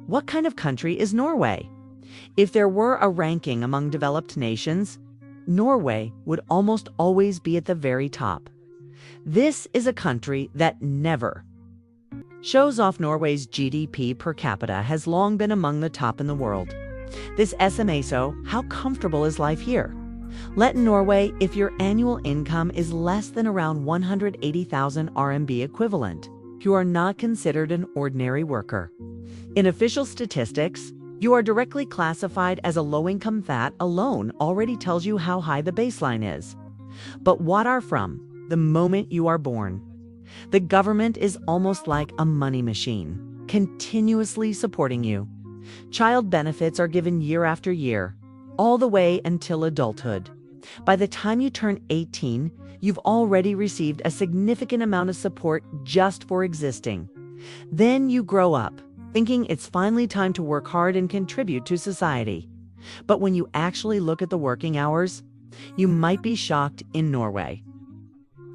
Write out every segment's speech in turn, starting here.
What kind of country is Norway? If there were a ranking among developed nations, Norway would almost always be at the very top. This is a country that never shows off. Norway's GDP per capita has long been among the top in the world. This SMA, so how comfortable is life here? Let Norway if your annual income is less than around 180,000 RMB equivalent. You are not considered an ordinary worker. In official statistics, you are directly classified as a low-income. That alone already tells you how high the baseline is. But what are from the moment you are born? The government is almost like a money machine, continuously supporting you. Child benefits are given year after year, all the way until adulthood. By the time you turn 18, you've already received a significant amount of support just for existing. Then you grow up, thinking it's finally time to work hard and contribute to society. But when you actually look at the working hours, you might be shocked. In Norway,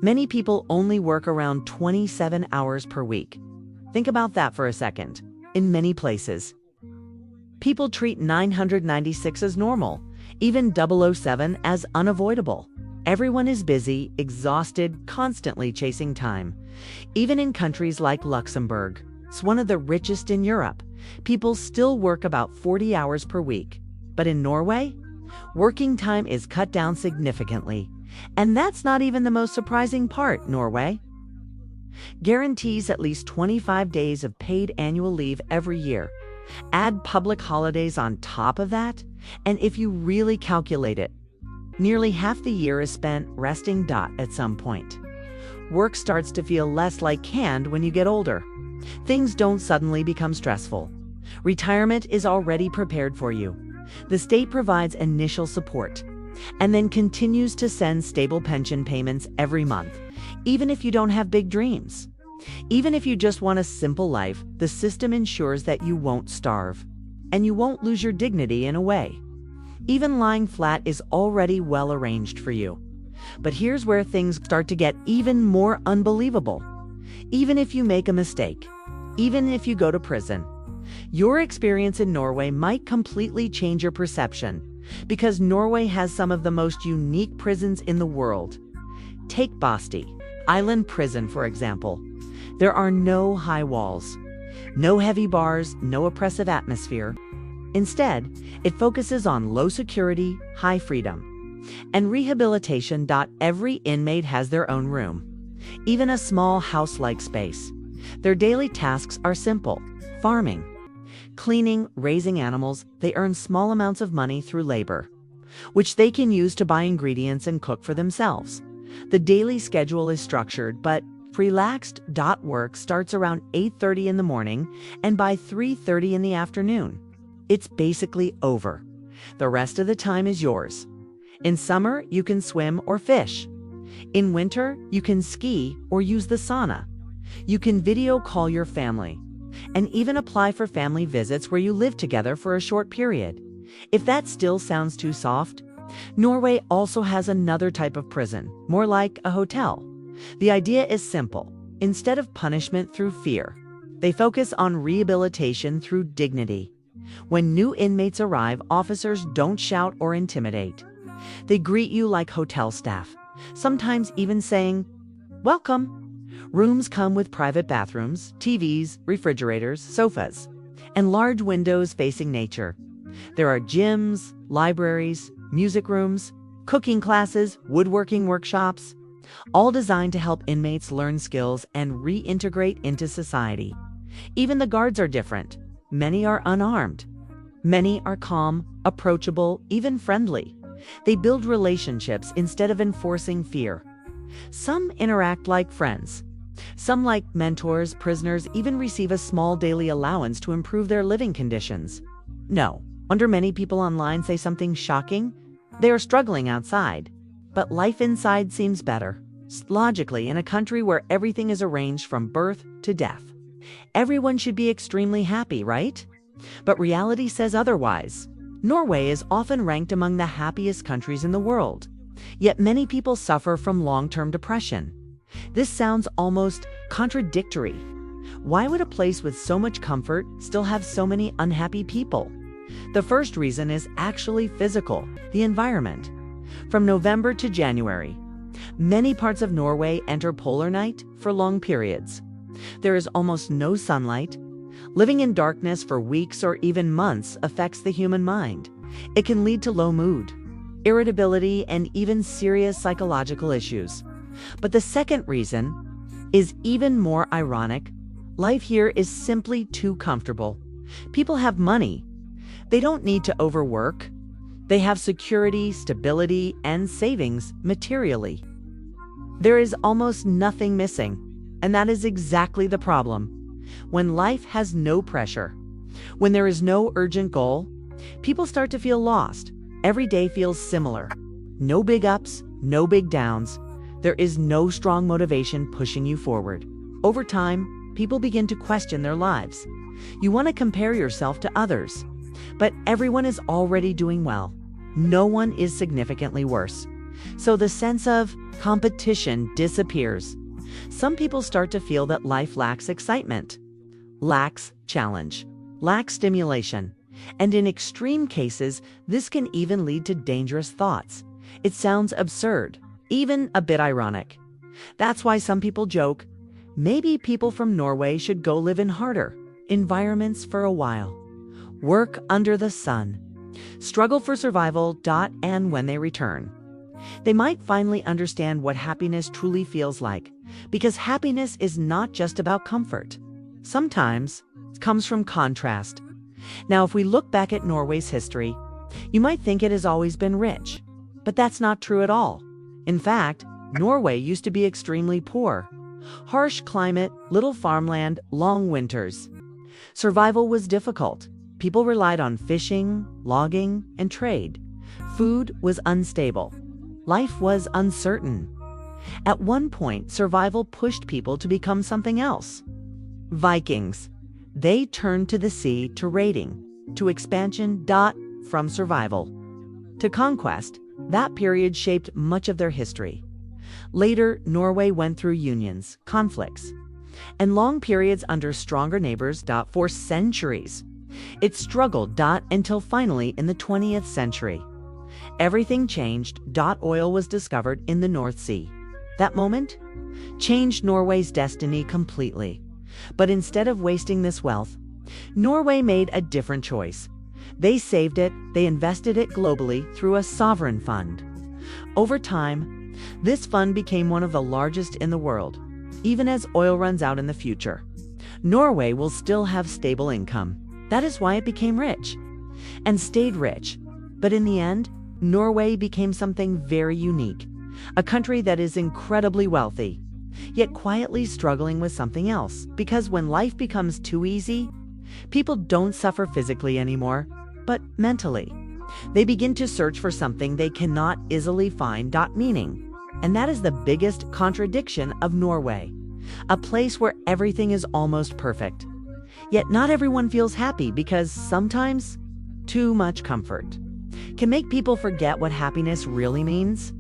many people only work around 27 hours per week. Think about that for a second. In many places, people treat 996 as normal, even 007 as unavoidable. Everyone is busy, exhausted, constantly chasing time. Even in countries like Luxembourg, it's one of the richest in Europe, people still work about 40 hours per week. But in Norway, working time is cut down significantly. And that's not even the most surprising part. Norway guarantees at least 25 days of paid annual leave every year. Add public holidays on top of that, and if you really calculate it, nearly half the year is spent resting. At some point, work starts to feel less like canned when you get older. Things don't suddenly become stressful. Retirement is already prepared for you. The state provides initial support and then continues to send stable pension payments every month, even if you don't have big dreams. Even if you just want a simple life, the system ensures that you won't starve, and you won't lose your dignity in a way. Even lying flat is already well arranged for you. But here's where things start to get even more unbelievable. Even if you make a mistake, even if you go to prison, your experience in Norway might completely change your perception, because Norway has some of the most unique prisons in the world. Take Basti Island Prison, for example. There are no high walls, no heavy bars, no oppressive atmosphere. Instead, it focuses on low security, high freedom, and rehabilitation. Every inmate has their own room, even a small house-like space. Their daily tasks are simple: farming, cleaning, raising animals. They earn small amounts of money through labor, which they can use to buy ingredients and cook for themselves. The daily schedule is structured but relaxed. Work starts around 8:30 in the morning, and by 3:30 in the afternoon, it's basically over. The rest of the time is yours. In summer, you can swim or fish. In winter, you can ski or use the sauna. You can video call your family, and even apply for family visits where you live together for a short period. If that still sounds too soft, Norway also has another type of prison, more like a hotel. The idea is simple. Instead of punishment through fear, they focus on rehabilitation through dignity. When new inmates arrive, officers don't shout or intimidate. They greet you like hotel staff, sometimes even saying, "Welcome." Rooms come with private bathrooms, TVs, refrigerators, sofas, and large windows facing nature. There are gyms, libraries, music rooms, cooking classes, woodworking workshops, all designed to help inmates learn skills and reintegrate into society. Even the guards are different. Many are unarmed. Many are calm, approachable, even friendly. They build relationships instead of enforcing fear. Some interact like friends. Some like mentors. Prisoners even receive a small daily allowance to improve their living conditions. No wonder many people online say something shocking. They are struggling outside, but life inside seems better. Logically, in a country where everything is arranged from birth to death, everyone should be extremely happy, right? But reality says otherwise. Norway is often ranked among the happiest countries in the world, yet many people suffer from long-term depression. This sounds almost contradictory. Why would a place with so much comfort still have so many unhappy people? The first reason is actually physical, the environment. From November to January, many parts of Norway enter polar night for long periods. There is almost no sunlight. Living in darkness for weeks or even months affects the human mind. It can lead to low mood, irritability, and even serious psychological issues. But the second reason is even more ironic. Life here is simply too comfortable. People have money. They don't need to overwork. They have security, stability, and savings materially. There is almost nothing missing, and that is exactly the problem. When life has no pressure, when there is no urgent goal, people start to feel lost. Every day feels similar. No big ups, no big downs. There is no strong motivation pushing you forward. Over time, people begin to question their lives. You want to compare yourself to others, but everyone is already doing well. No one is significantly worse. So the sense of competition disappears. Some people start to feel that life lacks excitement, lacks challenge, lacks stimulation. And in extreme cases, this can even lead to dangerous thoughts. It sounds absurd, even a bit ironic. That's why some people joke, maybe people from Norway should go live in harder environments for a while. Work under the sun. Struggle for survival. And when they return, they might finally understand what happiness truly feels like. Because happiness is not just about comfort. Sometimes it comes from contrast. Now, if we look back at Norway's history, you might think it has always been rich. But that's not true at all. In fact, Norway used to be extremely poor. Harsh climate, little farmland, long winters. Survival was difficult. People relied on fishing, logging, and trade. Food was unstable. Life was uncertain. At one point, survival pushed people to become something else. Vikings. They turned to the sea, to raiding, to expansion. From survival to conquest. That period shaped much of their history. Later, Norway went through unions, conflicts, and long periods under stronger neighbors. For centuries, it struggled. Until finally, in the 20th century, everything changed. Oil was discovered in the North Sea. That moment changed Norway's destiny completely. But instead of wasting this wealth, Norway made a different choice. They saved it, they invested it globally through a sovereign fund. Over time, this fund became one of the largest in the world. Even as oil runs out in the future, Norway will still have stable income. That is why it became rich and stayed rich. But in the end, Norway became something very unique. A country that is incredibly wealthy, yet quietly struggling with something else. Because when life becomes too easy, people don't suffer physically anymore, but mentally. They begin to search for something they cannot easily find. Meaning. And that is the biggest contradiction of Norway. A place where everything is almost perfect. Yet not everyone feels happy, because sometimes too much comfort can make people forget what happiness really means.